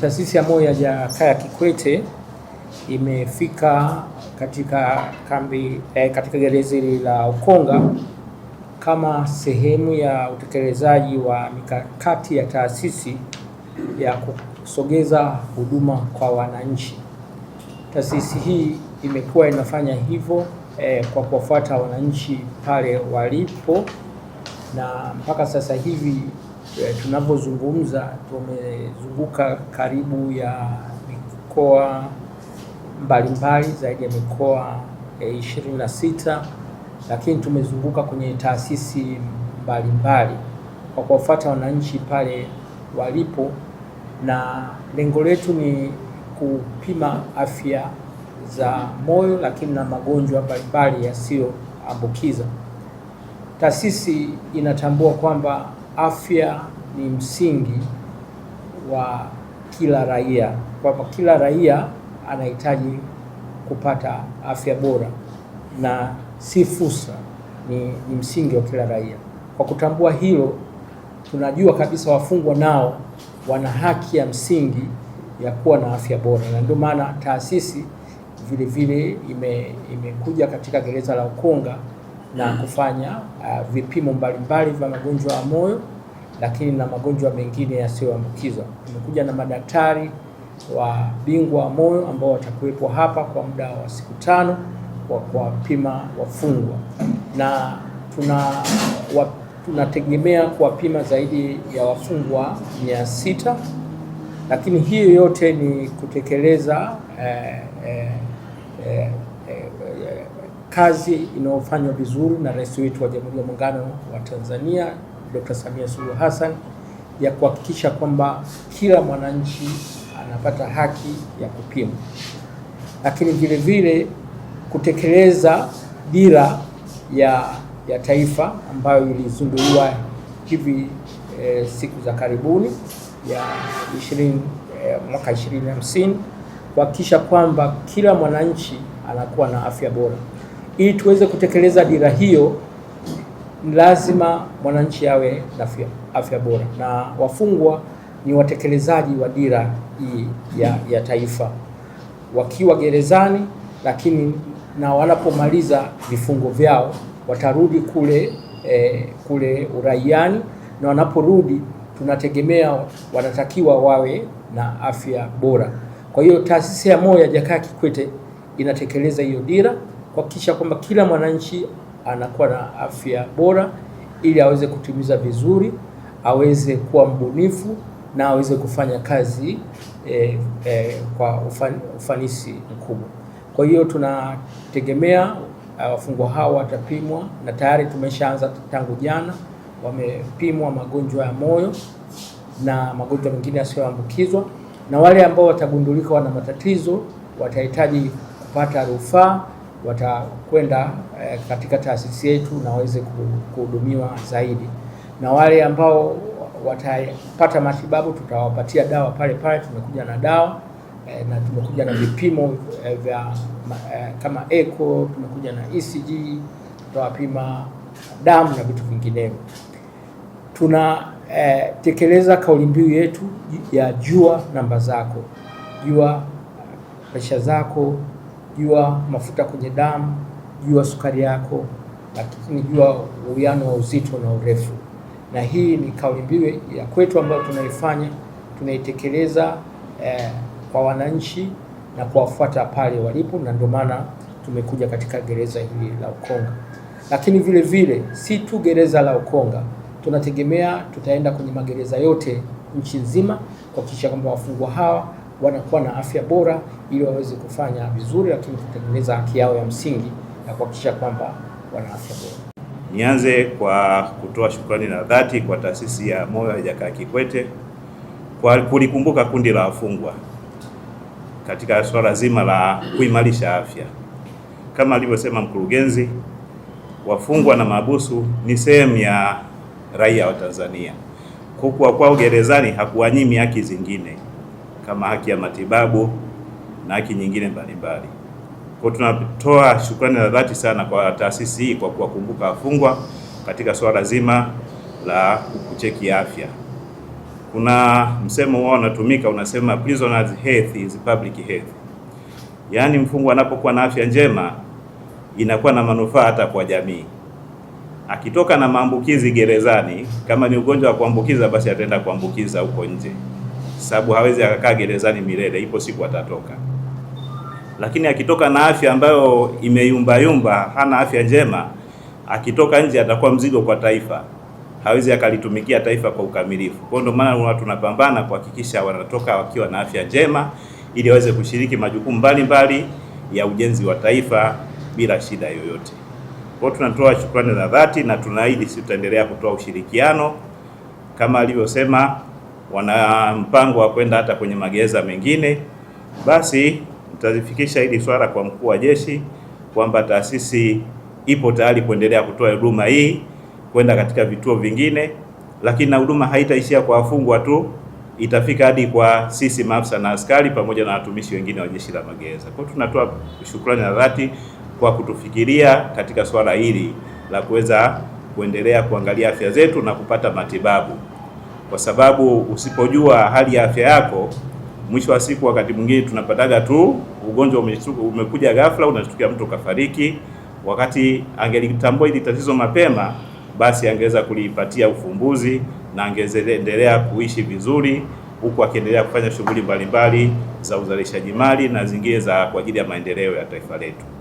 Taasisi ya Moyo ya Jakaya Kikwete imefika katika kambi katika gereza la Ukonga kama sehemu ya utekelezaji wa mikakati ya taasisi ya kusogeza huduma kwa wananchi. Taasisi hii imekuwa inafanya hivyo kwa kuwafuata wananchi pale walipo, na mpaka sasa hivi tunavyozungumza tumezunguka karibu ya mikoa mbalimbali, zaidi ya mikoa 26, lakini tumezunguka kwenye taasisi mbalimbali kwa kuwafuata wananchi pale walipo, na lengo letu ni kupima afya za moyo lakini na magonjwa mbalimbali yasiyoambukiza. Taasisi inatambua kwamba afya ni msingi wa kila raia, kwamba kila raia anahitaji kupata afya bora na si fursa, ni msingi wa kila raia. Kwa kutambua hilo, tunajua kabisa wafungwa nao wana haki ya msingi ya kuwa na afya bora, na ndio maana taasisi vile vile imekuja katika gereza la Ukonga na kufanya vipimo mbalimbali vya magonjwa ya moyo lakini na magonjwa mengine yasiyoambukizwa. Tumekuja na madaktari wa bingwa wa moyo ambao watakuwepo hapa kwa muda wa siku 5 kwa kuwapima wafungwa, na tunategemea kuwapima zaidi ya wafungwa 600, lakini hiyo yote ni kutekeleza kazi inayofanywa vizuri na Rais wetu wa Jamhuri ya Muungano wa Tanzania Dr. Samia Suluhu Hassan ya kuhakikisha kwamba kila mwananchi anapata haki ya kupimwa, lakini vile vile kutekeleza dira ya taifa ambayo ilizinduliwa hivi siku za karibuni ya mwaka 2050 kuhakikisha kwamba kila mwananchi anakuwa na afya bora. Ili tuweze kutekeleza dira hiyo, ni lazima mwananchi awe na afya bora, na wafungwa ni watekelezaji wa dira hii ya taifa wakiwa gerezani, lakini na wanapomaliza vifungo vyao watarudi kule uraiani, na wanaporudi tunategemea wanatakiwa wawe na afya bora. Kwa hiyo Taasisi ya Moyo ya Jakaya Kikwete inatekeleza hiyo dira kuhakikisha kwamba kila mwananchi anakuwa na afya bora ili aweze kutimiza vizuri, aweze kuwa mbunifu na aweze kufanya kazi kwa ufanisi mkubwa. Kwa hiyo tunategemea wafungwa hao watapimwa, na tayari tumeshaanza tangu jana, wamepimwa magonjwa ya moyo na magonjwa mengine yasiyoambukizwa, na wale ambao watagundulika wana matatizo watahitaji kupata rufaa, watakwenda katika taasisi yetu na waweze kuhudumiwa zaidi, na wale ambao watapata matibabu tutawapatia dawa pale pale. Tumekuja na dawa na tumekuja na vipimo vya kama echo, tumekuja na ECG, tutawapima damu na vitu vinginevyo. Tunatekeleza kauli mbiu yetu ya jua namba zako, jua presha zako, jua mafuta kwenye damu, jua sukari yako, lakini jua uwiano wa uzito na urefu. Na hii ni kauli mbiu ya kwetu ambayo tunaitekeleza kwa wananchi na kuwafuata pale walipo, na ndio maana tumekuja katika gereza hili la Ukonga. Lakini vile vile si tu gereza la Ukonga, tunategemea tutaenda kwenye magereza yote nchi nzima kuhakikisha kwamba wafungwa hawa wanakuwa na afya bora ili waweze kufanya vizuri, lakini kutengeneza haki yao ya msingi na kuhakikisha kwamba wana afya bora. Nianze kwa kutoa shukrani na dhati kwa Taasisi ya Moyo ya Jakaya Kikwete kwa kulikumbuka kundi la wafungwa katika swala zima la kuimarisha afya. Kama alivyosema mkurugenzi, wafungwa na mahabusu ni sehemu ya raia wa Tanzania. Kuwa kwao gerezani hakuwanyimi haki zingine kama haki ya matibabu na haki nyingine mbalimbali. Kwa tunatoa shukrani za dhati sana kwa taasisi hii kwa kuwakumbuka wafungwa katika swala zima la kucheki afya. kuna msemo wao unatumika unasema prisoners health is public health, yaani mfungwa anapokuwa na afya njema inakuwa na manufaa hata kwa jamii. Akitoka na maambukizi gerezani, kama ni ugonjwa wa kuambukiza, basi ataenda kuambukiza huko nje, sababu hawezi akakaa gerezani milele, ipo siku atatoka. Lakini akitoka na afya ambayo imeyumbayumba, hana afya njema, akitoka nje atakuwa mzigo kwa taifa, hawezi akalitumikia taifa kwa ukamilifu. Kwa ndio maana watu tunapambana kuhakikisha wanatoka wakiwa na afya njema, ili waweze kushiriki majukumu mbalimbali ya ujenzi wa taifa bila shida yoyote. Kwa tunatoa shukrani za dhati na tunaahidi tutaendelea kutoa ushirikiano kama alivyosema, wana mpango wa kwenda hata kwenye magereza mengine. Basi tutazifikisha hili swala kwa mkuu wa jeshi kwamba taasisi ipo tayari kuendelea kutoa huduma hii kwenda katika vituo vingine, lakini na huduma haitaishia kwa wafungwa tu, itafika hadi kwa sisi maafisa na askari pamoja na watumishi wengine wa jeshi la magereza. Kwa hiyo tunatoa shukrani za dhati kwa kutufikiria katika swala hili la kuweza kuendelea kuangalia afya zetu na kupata matibabu, kwa sababu usipojua hali ya afya yako, mwisho wa siku wakati mwingine tunapataga tu ugonjwa umekuja ghafla, unashtukia mtu kafariki. Wakati angelitambua hili tatizo mapema, basi angeweza kulipatia ufumbuzi na angeendelea kuishi vizuri, huku akiendelea kufanya shughuli mbalimbali za uzalishaji mali na zingine za kwa ajili ya maendeleo ya taifa letu.